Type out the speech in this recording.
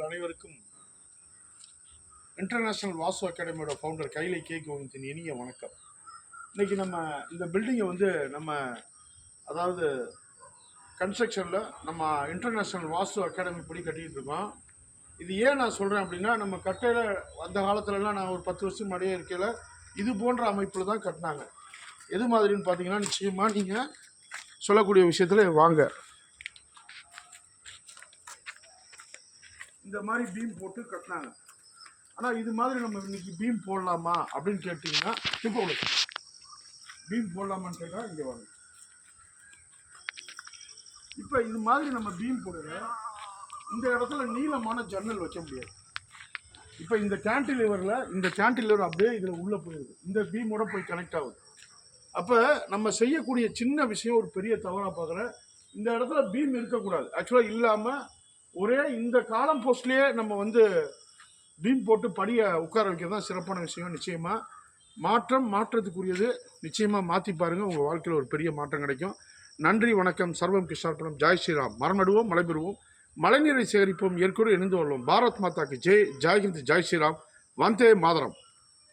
உங்கள் அனைவருக்கும் இன்டர்நேஷ்னல் வாஸ்து அகாடமியோட ஃபவுண்டர் கைலை கே கோவிந்தின் இனிய வணக்கம். இன்றைக்கி நம்ம இந்த பில்டிங்கை அதாவது கன்ஸ்ட்ரக்ஷனில் நம்ம இன்டர்நேஷ்னல் வாஸ்து அகாடமி படி கட்டிகிட்டு இருக்கோம். இது ஏன் நான் சொல்கிறேன் அப்படின்னா, நம்ம கட்டையில் அந்த காலத்துலலாம் நான் ஒரு 10 வருஷம் முன்னாடியே இருக்கையில் இது போன்ற அமைப்பில் தான் கட்டினாங்க. எது மாதிரின்னு பார்த்தீங்கன்னா, நிச்சயமாக நீங்கள் சொல்லக்கூடிய விஷயத்தில் வாங்க. இந்த மாதிரி பீம் போட்டு கட்டினாங்க. ஆனால் இது மாதிரி நம்ம இன்னைக்கு பீம் போடலாமா அப்படின்னு கேட்டிங்கன்னா, இப்போ பீம் போடலாமான்னு கேட்டால் இங்கே வாங்க. இப்போ இது மாதிரி நம்ம பீம் போடுங்க. இந்த இடத்துல நீளமான ஜன்னல் வைக்க முடியாது. இப்போ இந்த கேன்டிலிவர் அப்படியே இதில் உள்ளே போயிடுது. இந்த பீமோட போய் கனெக்ட் ஆகுது. அப்போ நம்ம செய்யக்கூடிய சின்ன விஷயம் ஒரு பெரிய தவறாக பார்க்குறேன். இந்த இடத்துல பீம் இருக்கக்கூடாது. ஆக்சுவலாக இல்லாமல் ஒரே இந்த காலம் போஸ்ட்லேயே நம்ம பீம் போட்டு படியை உட்கார வைக்கிறது தான் சிறப்பான விஷயம். நிச்சயமாக மாற்றத்துக்குரியது. நிச்சயமாக மாற்றி பாருங்கள், உங்கள் வாழ்க்கையில் ஒரு பெரிய மாற்றம் கிடைக்கும். நன்றி, வணக்கம். சர்வம் கிருஷ்ணார்ப்பணம். ஜெய் ஸ்ரீராம். மரம் நடுவோம், மழை பெறுவோம், மழைநீரை சேகரிப்போம், இயற்கையோடு இணைந்து கொள்வோம். பாரத் மாதாக்கு ஜெய். ஜெய்ஹிந்த், ஜெய் ஸ்ரீராம், வந்தே மாதரம்.